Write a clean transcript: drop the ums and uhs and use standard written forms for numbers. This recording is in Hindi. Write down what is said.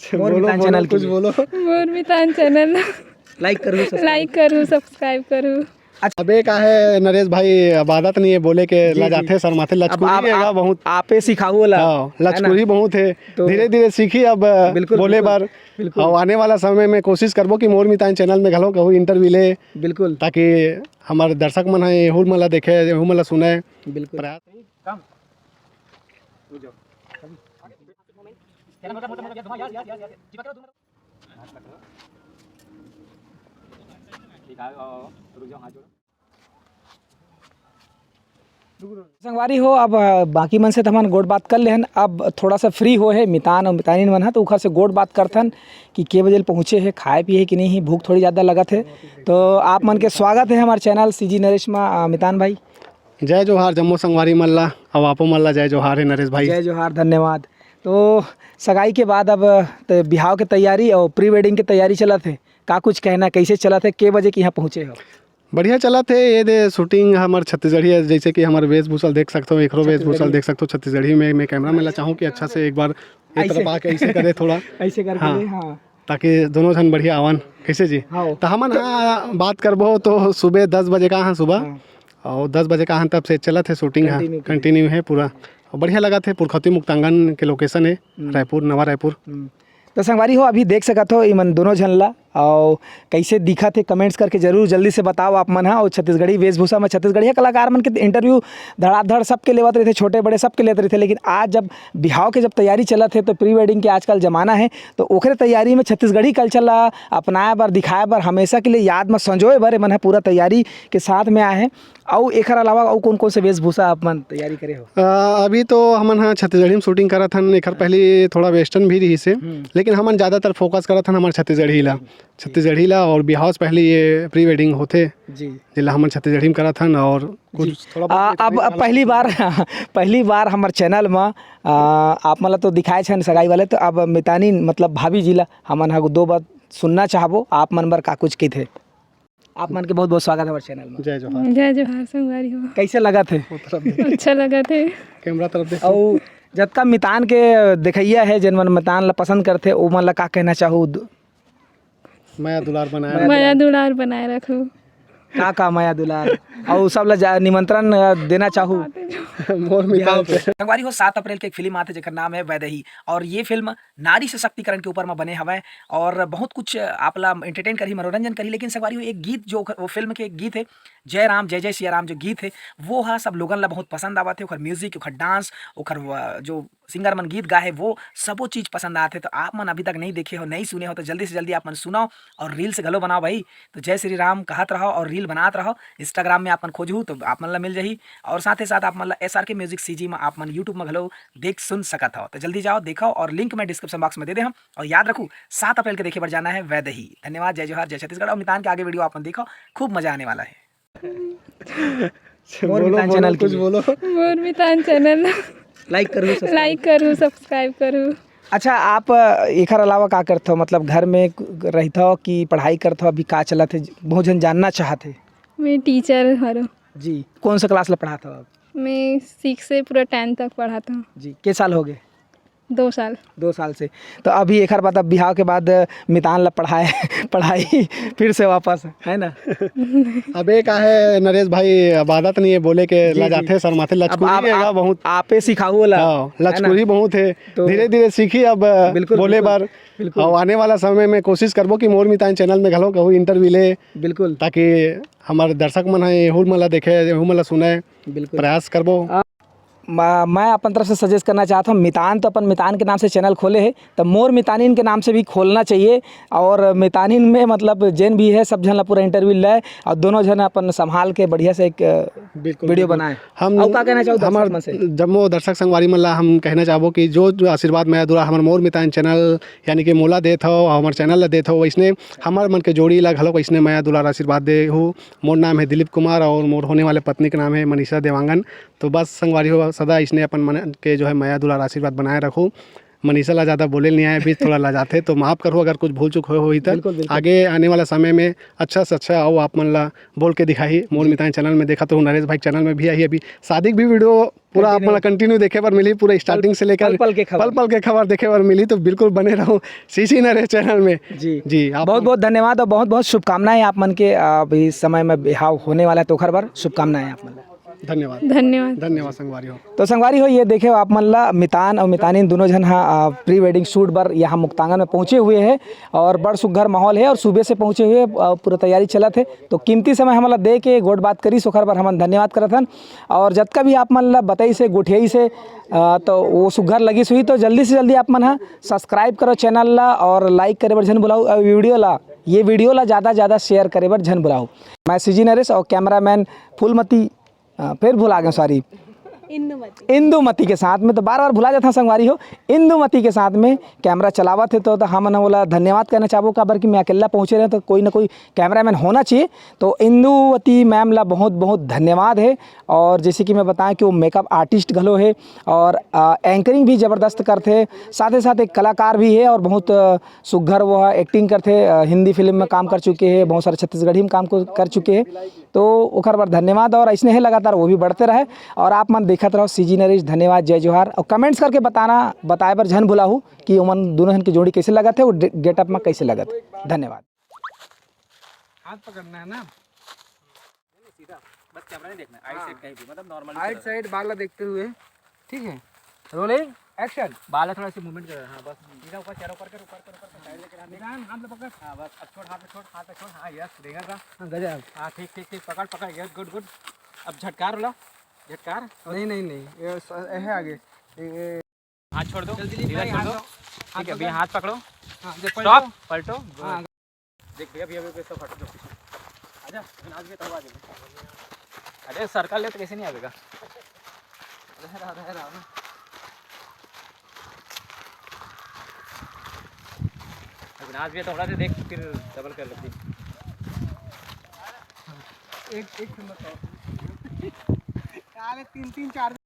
मोर चैनल कुछ बोलो। मोर चैनल लाइक करूँ सब्सक्राइब करूँ। अच्छा अबे का है नरेश भाई, अब आदत नहीं है बोले के लजाते शर्माते लचकुरी है बहुत। आपे सिखाओ ला लचकुरी बहुत है, धीरे धीरे सीखी अब बोले बार। और आने वाला समय में कोशिश करबो कि मोर मितान चैनल में घलो कहूँ इंटरव्यू ले, बिल्कुल, ताकि हमारे दर्शक मन है एहू मला देखे एहू मला सुने। बिल्कुल संगवारी हो। अब बाकी मन से तो हमन गोट बात कर लेहन, अब थोड़ा सा फ्री हो है मितान और मितानिन मन है तो उखर से गोट बात करथन कि के बजे पहुँचे है, खाए पिए कि नहीं, भूख थोड़ी ज़्यादा लगत है। तो आप मन के स्वागत है हमारे चैनल सीजी नरेश में। मितान भाई जय जोहार, जम्मो संगवारी मल्ला अब आपो मल्ला जय जोहार है नरेश भाई। जय जोहार, धन्यवाद। तो सगाई के बाद अब तो बिहाव की तैयारी और प्री वेडिंग की तैयारी चला थे, का कुछ कहना, कैसे चला थे, के बजे के यहाँ पहुँचे हो? बढ़िया चला थे ये दे शूटिंग हमारे छत्तीसगढ़ी है, जैसे कि हमारे वेशभूषा देख सकते हो, एकरो वेशभूषा देख सकते हो छत्तीसगढ़ी में। मैं कैमरा में चाहूँ कि अच्छा से एक बार एक तरफ आके ऐसे करे थोड़ा ऐसे करके हाँ, ताकि दोनों जन बढ़िया आवन कैसे जी। तो हमन हाँ बात करबो तो सुबह 10 बजे का हाँ सुबह और 10 बजे का हाँ तब से चला थे शूटिंग हाँ कंटिन्यू है पूरा, और बढ़िया लगा थे। पुरखौती मुक्तांगन के लोकेशन है रायपुर, नवा रायपुर। तो संगवारी हो अभी देख सकत हो इमन दोनों झन ला, और कैसे दिखा थे कमेंट्स करके जरूर जल्दी से बताओ आप मन। और छत्तीसगढ़ी वेशभूषा में छत्तीसगढ़ी कलाकार मन के इंटरव्यू धड़ाधड़ सबके लेवत रहे थे, छोटे बड़े सबके लेते रहे थे। लेकिन आज जब बिहाव के जब तैयारी चला थे तो प्री वेडिंग के आजकल ज़माना है, तो ओखरे तैयारी में छत्तीसगढ़ी कल्चर ला अपनाए बर दिखाए बर हमेशा के लिए याद में संजोए बर मन है पूरा तैयारी के साथ में आए हैं। और एक अलावा और कौन कौन से वेशभूषा आप मन तैयारी करे हो? अभी तो हमन हाँ छत्तीसगढ़ी में शूटिंग करा थन, एक पहले थोड़ा वेस्टर्न भी रही से, लेकिन हमन ज़्यादातर फोकस करा थन हमारे छत्तीसगढ़ी ला और बिहाव से पहले ये प्री वेडिंग होते जी, जिला हमन छत्तीसगढ़ी में करा थन। और कुछ थोड़ा अब पहली बार हमारे चैनल में आप मतलब तो दिखाए छन सगाई वाले, तो अब मितानी मतलब भाभी जिला हमन हा 2 बात सुनना चाहबो आप मन बर का कुछ की थे। आप मन के बहुत बहुत स्वागत है हमारे चैनल में। जय जोहार संगवारी हो। कैसे लगा थे? अच्छा लगा थे। कैमरा तरफ देख। और जतका मितान के देखैया है जिन मन मितान ला पसंद करते ओ मन ला का कहना चाहूँ? माया दुलार बनाए रखो। का माया दुलार और सब ला निमंत्रण देना चाहूँ। संगवारी हो 7 अप्रैल के एक फिल्म आते जेकर नाम है वैदेही, और ये फिल्म नारी सशक्तिकरण के ऊपर में बने हवा और बहुत कुछ आप ला एंटरटेन करी, मनोरंजन करी। लेकिन संगवारी हो एक गीत जो वो फिल्म के एक गीत है जय राम जय जय सिया राम, जो गीत है वो हाँ सब लोगन ला बहुत पसंद आवा थे। ओखर म्यूजिक, ओखर डांस, ओखर जो सिंगर मन गीत गाए वो सबो चीज़ पसंद आते। तो आप मन अभी तक नहीं देखे हो, नहीं सुने हो, तो जल्दी से जल्दी आप मन सुनाओ और रील्स घलो बनाओ भाई। तो जय श्री राम कहत रहो और रील बनात रहो। इंस्टाग्राम में आप मन खोजहू तो आप मन ला मिल जाही, और साथ ही साथ आप मन ला SRK म्यूजिक CG में आप मन यूट्यूब में घलो देख सुन सकत हो। तो जल्दी जाओ देखो, और लिंक मैं डिस्क्रिप्शन बॉक्स में दे दे हम। और याद रखो 7 अप्रैल के देखे पर जाना है वैदेही। धन्यवाद, जय जोहार, जय छत्तीसगढ़। और मितान के आगे वीडियो आप मन देखो, खूब मजा आने वाला है। मोर चैनल कुछ बोलो। मोर मितान चैनल लाइक करूँ सब्सक्राइब करूँ। अच्छा आप एक अलावा का करते हो, मतलब घर में रहते हो कि पढ़ाई करते हो? अभी का चला थे बहुत जन जानना चाहते। मैं टीचर हूँ जी। कौन सा क्लास ला पढ़ाता हो आप? मैं 6 से पूरा 10 तक पढ़ाता हूँ जी। कितने साल हो गए? 2 साल। 2 साल से। तो अभी एक बात, अब बिहाव के बाद मितान ला पढ़ाई फिर से वापस है ना? अबे का है नरेश भाई, अब आदत नहीं है बोले के लजाते शर्माते लचकुरी है बहुत। आपे सिखाओ ला लचकुरी बहुत है, धीरे धीरे सीखी अब बोले बार। और आने वाला समय में कोशिश करबो कि मोर मितान चैनल में घलो कहूँ इंटरव्यू ले, बिल्कुल, ताकि हमारे दर्शक मन है एहू मला देखे एहू मला सुने, बिल्कुल प्रयास करबो। मैं अपन तरफ से सजेस्ट करना चाहता हूँ, मितान तो अपन मितान के नाम से चैनल खोले है, तो मोर मितानिन के नाम से भी खोलना चाहिए। और मितानिन में मतलब जैन भी है सब जन ला पूरा इंटरव्यू ले, और दोनों जन अपन संभाल के बढ़िया से एक वीडियो बनाए। हम का कहना चाहूँ हमारे जम्मो दर्शक संगवारी मन ला हम कहना चाहबो कि जो आशीर्वाद मैं दूरा हमारे मोर मितान चैनल यानी कि मोला देत हो, हमारे चैनल ला देत हो, वैसने हमारे मन के जोड़ी ला घलो वैसने मैं दुलार आशीर्वाद दे हूँ। मोर नाम है दिलीप कुमार और मोर होने वाले पत्नी का नाम है मनीषा देवांगन। तो बस संगवारी हो सदा इसने अपन मन के जो है माया दुलार आशीर्वाद बनाए रखूँ। मनीषा ला ज़्यादा बोले नहीं आए, बीच थोड़ा लाजाते, तो माफ़ करो अगर कुछ भूल चूक हो तो आगे आने वाला समय में अच्छा से अच्छा आओ आप मन ला बोल के दिखाई। मोर मितान चैनल में देखा तो नरेश भाई चैनल में भी आई, अभी शादी भी वीडियो पूरा आप मतलब कंटिन्यू देखे पर मिली, पूरा स्टार्टिंग से लेकर पल पल के खबर देखे पर मिली, तो बिल्कुल बने रहो सीसी नरेश चैनल में। जी आप बहुत बहुत धन्यवाद और बहुत बहुत शुभकामनाएं आप मन के अभी समय में बिहाव होने वाला है, तो बार शुभकामनाएं आप मन। धन्यवाद धन्यवाद धन्यवाद संगवारी हो। तो संगवारी हो, ये देखे आप मन ला मितान और मितानिन दोनों जन हाँ प्री वेडिंग शूट पर यहाँ मुक्तांगन में पहुँचे हुए हैं और बड़ सुघर माहौल है और सुबह से पहुँचे हुए पूरा तैयारी चला थे। तो कीमती समय हमला दे के गोट बात करी सोखर पर हम धन्यवाद करत हन। और जब का भी आप मन ला बताई से गोठियाई से तो वो सुघर लगी हुई, तो जल्दी से जल्दी आप मन हाँ सब्सक्राइब करो चैनल ला और लाइक करे बर झन बुलाओ, ये वीडियो ला ज़्यादा शेयर करे बर झन बुलाओ। मैं सीजी नरेश और कैमरामैन फूलमती फिर भुला गया, सॉरी, इंदुमती के साथ में, तो बार बार भुला जाता संगवारी हो, इंदुमती के साथ में कैमरा चलावा थे। तो हम ना बोला धन्यवाद कहना चाहूँ काबर कि मैं अकेला पहुँचे रहे, तो कोई ना कोई कैमरामैन होना चाहिए। तो इंदुमती मैम ला बहुत बहुत धन्यवाद है। और जैसे कि मैं बताएं कि वो मेकअप आर्टिस्ट घलो है और एंकरिंग भी ज़बरदस्त करते, साथ ही साथ एक कलाकार भी है और बहुत सुघर वो है, एक्टिंग करते, हिंदी फिल्म में काम कर चुके हैं, बहुत सारे छत्तीसगढ़ी में काम कर चुके हैं। तो ओखर पर धन्यवाद और ऐसे ही लगातार वो भी बढ़ते रहे और आप मन देखते रहो सीजी नरेश। धन्यवाद, जय जोहार। और कमेंट्स करके बताए पर झन भुलाहू कि उमन दोनों जन की जोड़ी कैसे लगा थे और गेटअप में कैसे लगा थे। धन्यवाद। हाथ पकड़ना है ना, सीधा बस कैमरा नहीं देखना, आइट साइड कहीं भी, मतलब नॉर्मल आइट साइड बाल देखते हुए, ठीक है। रोलिंग एक्शन, बाल थोड़ा सी मूवमेंट कर, हां बस सीधा ऊपर चढ़ो, ऊपर साइड लेके हाथ में पकड़, हां बस अब छोड़, हाथ में छोड़, हां यस देगा का, हां गजब, हां ठीक पकड़ यस गुड। अब झटकार लो, झटकार नहीं ये है आगे, हाथ छोड़ दो, सीधा छोड़ दो, ठीक है। अभी हाथ पकड़ो, हां स्टॉप, पलटो, हां देख भैया अभी सब फट दो, आजा आज के तब आ जाएगा। अरे सर्कल ले तो कैसे नहीं आएगा, रहा आज भी थोड़ा से देख, फिर डबल कर लेती। एक मिनट 3-4